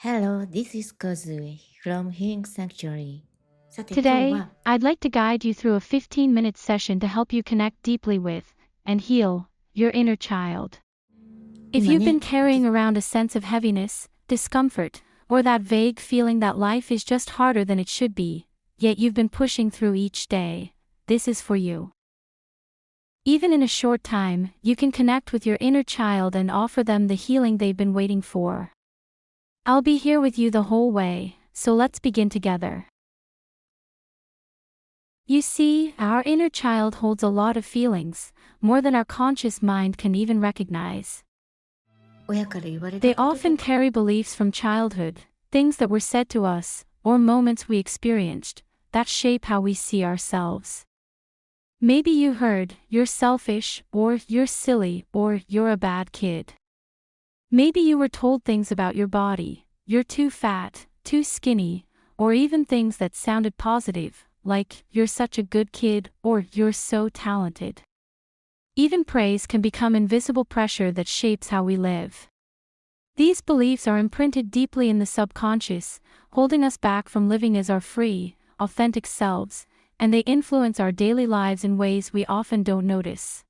Hello, this is Kozue from Healing Sanctuary. さて今日 Today, は I'd like to guide you through a 15-minute session to help you connect deeply with and heal your inner child. If 今 you've ね、been carrying around a sense of heaviness, discomfort, or that vague feeling that life is just harder than it should be, yet you've been pushing through each day, this is for you. Even in a short time, you can connect with your inner child and offer them the healing they've been waiting for. I'll be here with you the whole way, so let's begin together. You see, our inner child holds a lot of feelings, more than our conscious mind can even recognize. 親から言われた They ことと often か carry beliefs from childhood, things that were said to us, or moments we experienced, that shape how we see ourselves. Maybe you heard, "You're selfish," or "You're silly," or "You're a bad kid." Maybe you were told things about your body, "You're too fat," "too skinny," or even things that sounded positive, like "You're such a good kid," or "You're so talented." Even praise can become invisible pressure that shapes how we live. These beliefs are imprinted deeply in the subconscious, holding us back from living as our free, authentic selves, and they influence our daily lives in ways we often don't notice.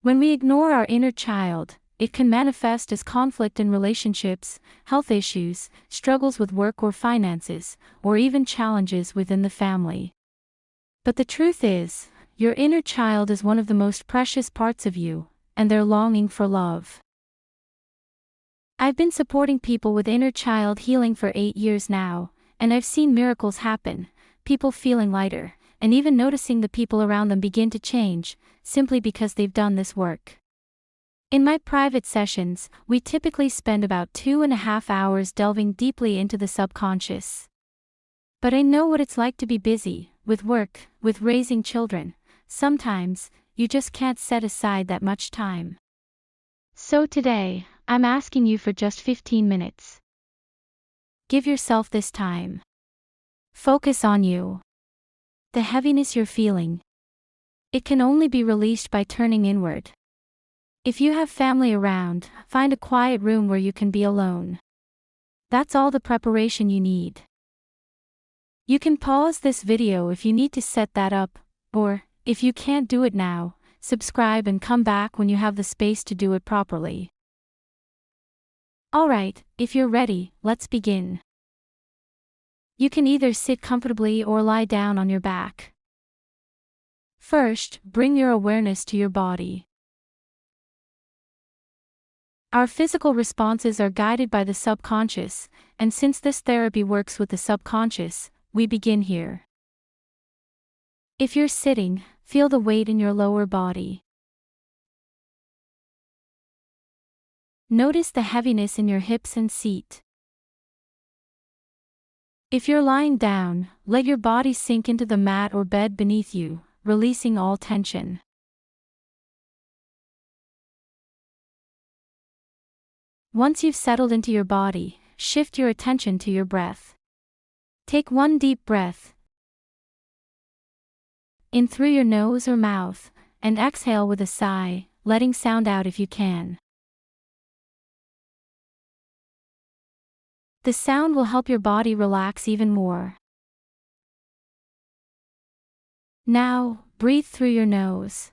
When we ignore our inner child, it can manifest as conflict in relationships, health issues, struggles with work or finances, or even challenges within the family. But the truth is, your inner child is one of the most precious parts of you, and they're longing for love. I've been supporting people with inner child healing for 8 years now, and I've seen miracles happen, people feeling lighter, and even noticing the people around them begin to change, simply because they've done this work. In my private sessions, we typically spend about 2.5 hours delving deeply into the subconscious. But I know what it's like to be busy, with work, with raising children. Sometimes, you just can't set aside that much time. So today, I'm asking you for just 15 minutes. Give yourself this time. Focus on you. The heaviness you're feeling. It can only be released by turning inward. If you have family around, find a quiet room where you can be alone. That's all the preparation you need. You can pause this video if you need to set that up, or, if you can't do it now, subscribe and come back when you have the space to do it properly. Alright, if you're ready, let's begin. You can either sit comfortably or lie down on your back. First, bring your awareness to your body. Our physical responses are guided by the subconscious, and since this therapy works with the subconscious, we begin here. If you're sitting, feel the weight in your lower body. Notice the heaviness in your hips and seat. If you're lying down, let your body sink into the mat or bed beneath you, releasing all tension. Once you've settled into your body, shift your attention to your breath. Take one deep breath in through your nose or mouth, and exhale with a sigh, letting sound out if you can. The sound will help your body relax even more. Now, breathe through your nose.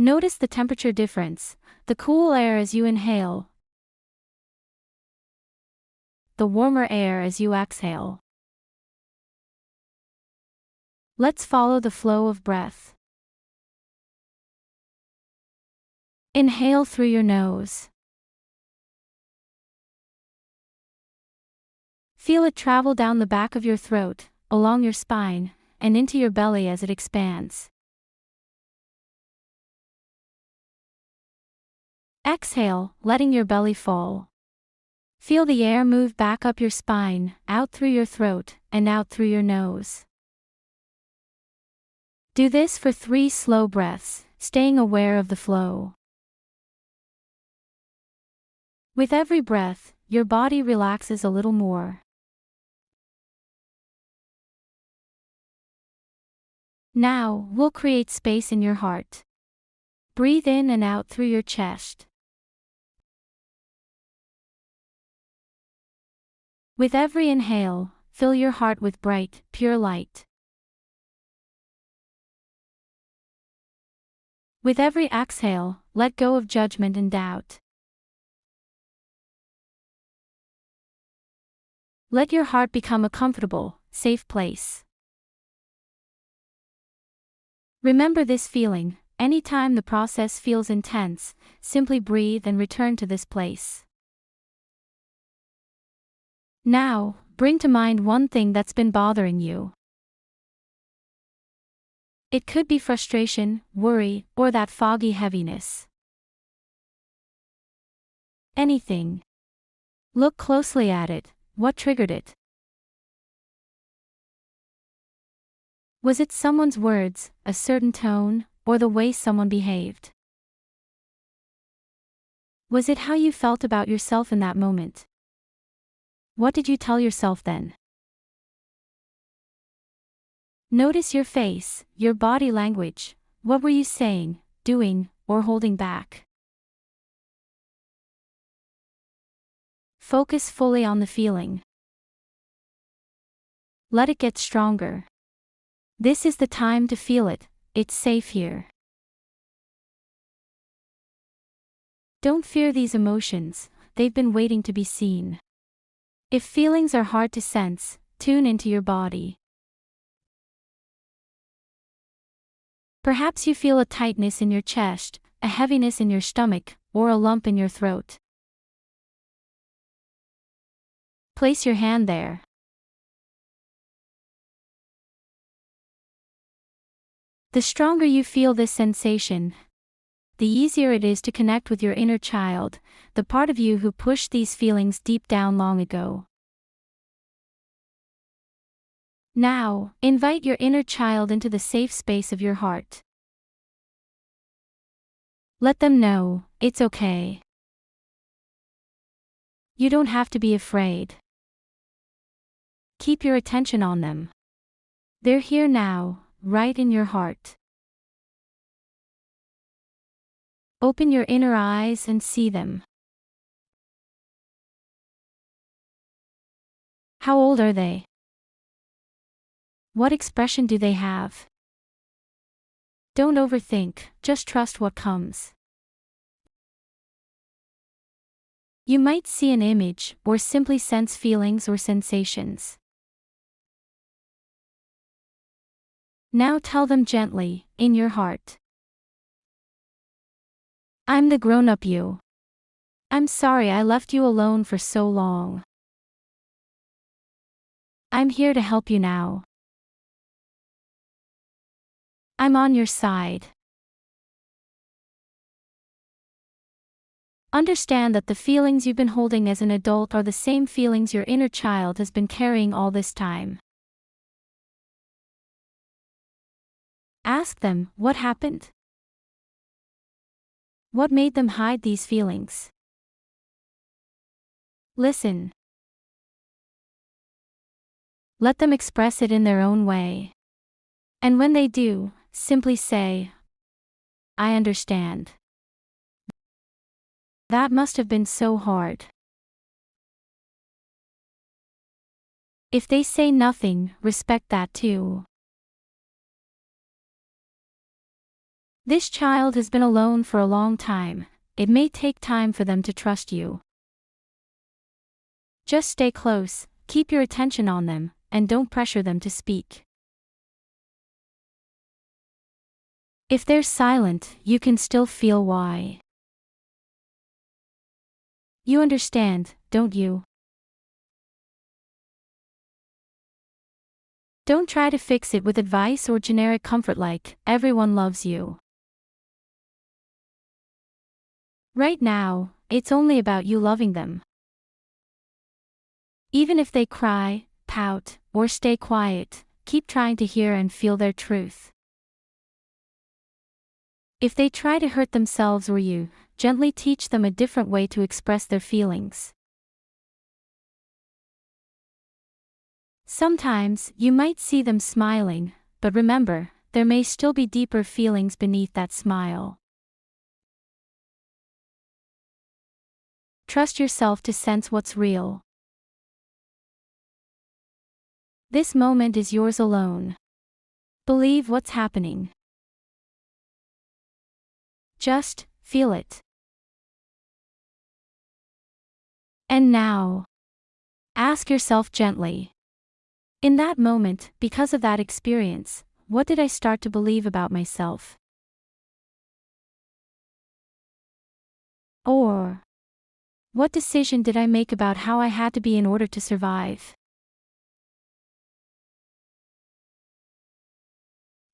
Notice the temperature difference, the cool air as you inhale, the warmer air as you exhale. Let's follow the flow of breath. Inhale through your nose. Feel it travel down the back of your throat, along your spine, and into your belly as it expands. Exhale, letting your belly fall. Feel the air move back up your spine, out through your throat, and out through your nose. Do this for 3 slow breaths, staying aware of the flow. With every breath, your body relaxes a little more. Now, we'll create space in your heart. Breathe in and out through your chest. With every inhale, fill your heart with bright, pure light. With every exhale, let go of judgment and doubt. Let your heart become a comfortable, safe place. Remember this feeling. Anytime the process feels intense, simply breathe and return to this place. Now, bring to mind one thing that's been bothering you. It could be frustration, worry, or that foggy heaviness. Anything. Look closely at it. What triggered it? Was it someone's words, a certain tone, or the way someone behaved? Was it how you felt about yourself in that moment? What did you tell yourself then? Notice your face, your body language. What were you saying, doing, or holding back? Focus fully on the feeling. Let it get stronger. This is the time to feel it. It's safe here. Don't fear these emotions, they've been waiting to be seen. If feelings are hard to sense, tune into your body. Perhaps you feel a tightness in your chest, a heaviness in your stomach, or a lump in your throat. Place your hand there. The stronger you feel this sensation, the easier it is to connect with your inner child, the part of you who pushed these feelings deep down long ago. Now, invite your inner child into the safe space of your heart. Let them know, it's okay. You don't have to be afraid. Keep your attention on them. They're here now, right in your heart. Open your inner eyes and see them. How old are they? What expression do they have? Don't overthink, just trust what comes. You might see an image, or simply sense feelings or sensations. Now tell them gently, in your heart. I'm the grown-up you. I'm sorry I left you alone for so long. I'm here to help you now. I'm on your side. Understand that the feelings you've been holding as an adult are the same feelings your inner child has been carrying all this time. Ask them, what happened? What made them hide these feelings? Listen. Let them express it in their own way. And when they do, simply say, I understand. That must have been so hard. If they say nothing, respect that too. This child has been alone for a long time. It may take time for them to trust you. Just stay close, keep your attention on them, and don't pressure them to speak. If they're silent, you can still feel why. You understand, don't you? Don't try to fix it with advice or generic comfort like, everyone loves you. Right now, it's only about you loving them. Even if they cry, pout, or stay quiet, keep trying to hear and feel their truth. If they try to hurt themselves or you, gently teach them a different way to express their feelings. Sometimes, you might see them smiling, but remember, there may still be deeper feelings beneath that smile. Trust yourself to sense what's real. This moment is yours alone. Believe what's happening. Just feel it. And now, ask yourself gently. In that moment, because of that experience, what did I start to believe about myself? Or, what decision did I make about how I had to be in order to survive?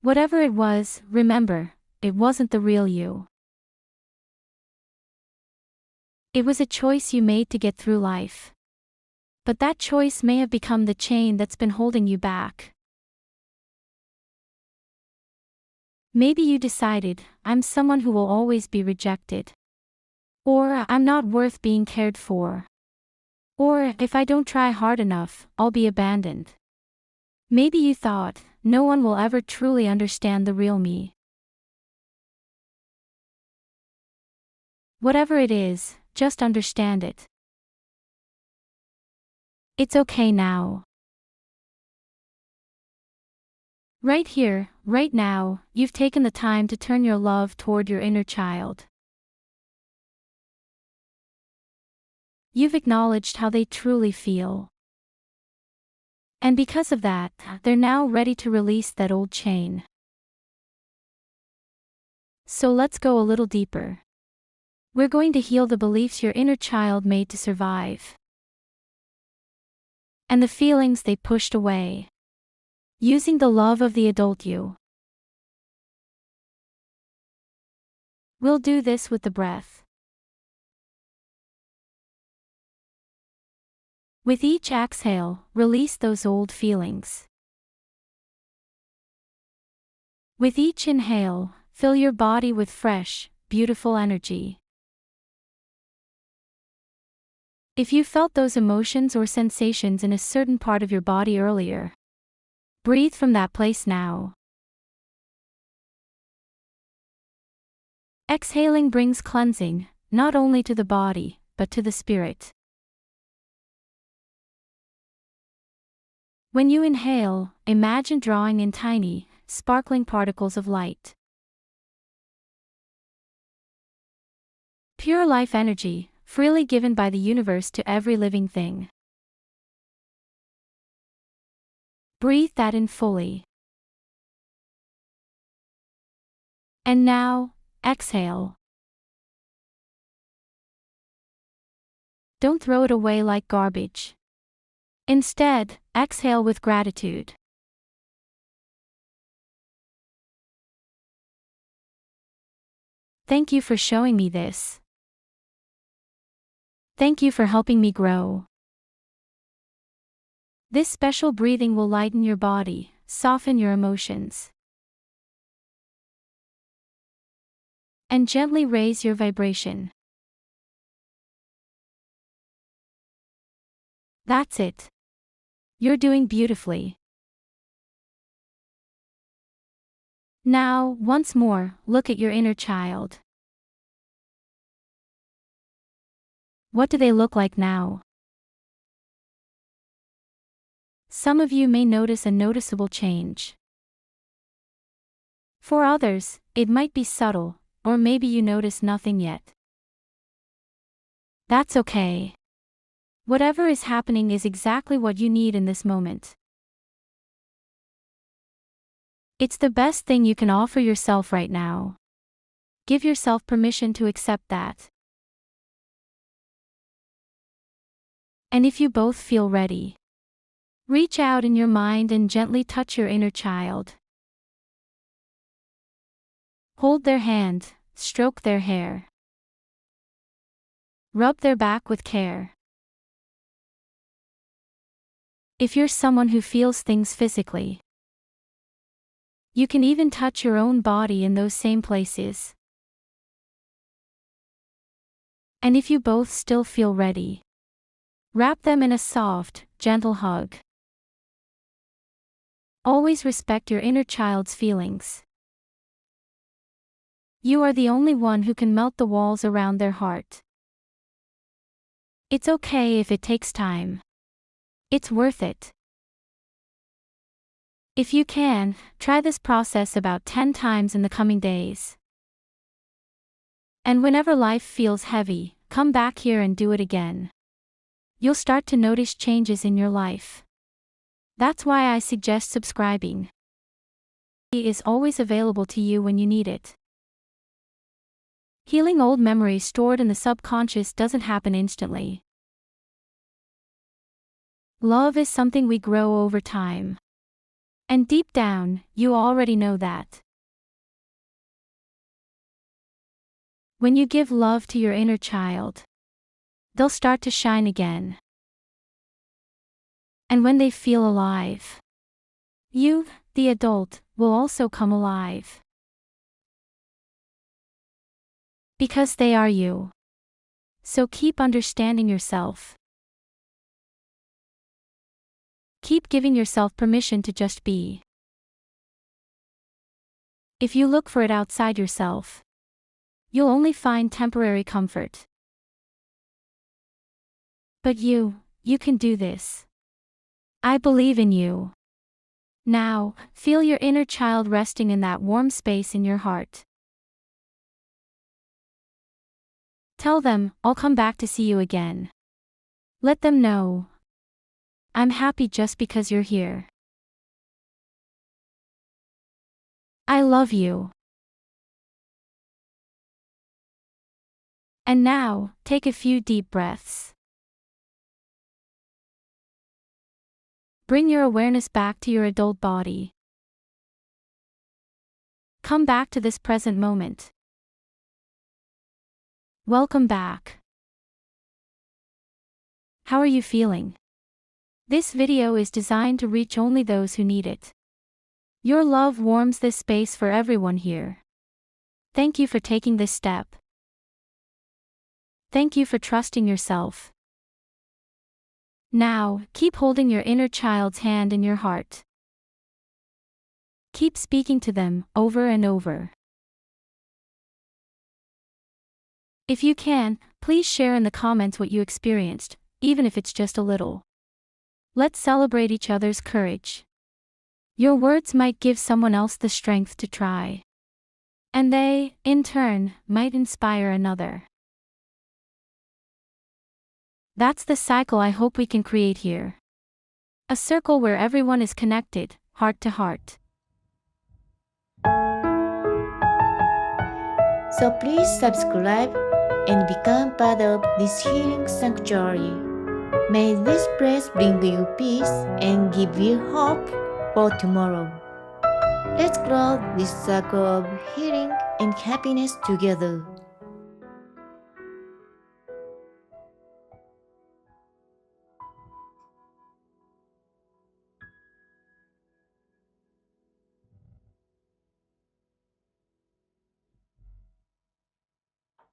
Whatever it was, remember, it wasn't the real you. It was a choice you made to get through life. But that choice may have become the chain that's been holding you back. Maybe you decided, I'm someone who will always be rejected. Or, I'm not worth being cared for. Or, if I don't try hard enough, I'll be abandoned. Maybe you thought, no one will ever truly understand the real me. Whatever it is, just understand it. It's okay now. Right here, right now, you've taken the time to turn your love toward your inner child. You've acknowledged how they truly feel. And because of that, they're now ready to release that old chain. So let's go a little deeper. We're going to heal the beliefs your inner child made to survive. And the feelings they pushed away. Using the love of the adult you. We'll do this with the breath. With each exhale, release those old feelings. With each inhale, fill your body with fresh, beautiful energy. If you felt those emotions or sensations in a certain part of your body earlier, breathe from that place now. Exhaling brings cleansing, not only to the body, but to the spirit. When you inhale, imagine drawing in tiny, sparkling particles of light. Pure life energy, freely given by the universe to every living thing. Breathe that in fully. And now, exhale. Don't throw it away like garbage. Instead, exhale with gratitude. Thank you for showing me this. Thank you for helping me grow. This special breathing will lighten your body, soften your emotions, and gently raise your vibration. That's it. You're doing beautifully. Now, once more, look at your inner child. What do they look like now? Some of you may notice a noticeable change. For others, it might be subtle, or maybe you notice nothing yet. That's okay. Whatever is happening is exactly what you need in this moment. It's the best thing you can offer yourself right now. Give yourself permission to accept that. And if you both feel ready, reach out in your mind and gently touch your inner child. Hold their hand, stroke their hair. Rub their back with care. If you're someone who feels things physically, you can even touch your own body in those same places. And if you both still feel ready, wrap them in a soft, gentle hug. Always respect your inner child's feelings. You are the only one who can melt the walls around their heart. It's okay if it takes time. It's worth it. If you can, try this process about 10 times in the coming days. And whenever life feels heavy, come back here and do it again. You'll start to notice changes in your life. That's why I suggest subscribing. It is always available to you when you need it. Healing old memories stored in the subconscious doesn't happen instantly. Love is something we grow over time. And deep down, you already know that. When you give love to your inner child, they'll start to shine again. And when they feel alive, you, the adult, will also come alive. Because they are you. So keep understanding yourself. Keep giving yourself permission to just be. If you look for it outside yourself, you'll only find temporary comfort. But you can do this. I believe in you. Now, feel your inner child resting in that warm space in your heart. Tell them, I'll come back to see you again. Let them know. I'm happy just because you're here. I love you. And now, take a few deep breaths. Bring your awareness back to your adult body. Come back to this present moment. Welcome back. How are you feeling? This video is designed to reach only those who need it. Your love warms this space for everyone here. Thank you for taking this step. Thank you for trusting yourself. Now, keep holding your inner child's hand in your heart. Keep speaking to them, over and over. If you can, please share in the comments what you experienced, even if it's just a little. Let's celebrate each other's courage. Your words might give someone else the strength to try. And they, in turn, might inspire another. That's the cycle I hope we can create here. A circle where everyone is connected, heart to heart. So please subscribe and become part of this healing sanctuary. May this place bring you peace and give you hope for tomorrow. Let's grow this circle of healing and happiness together.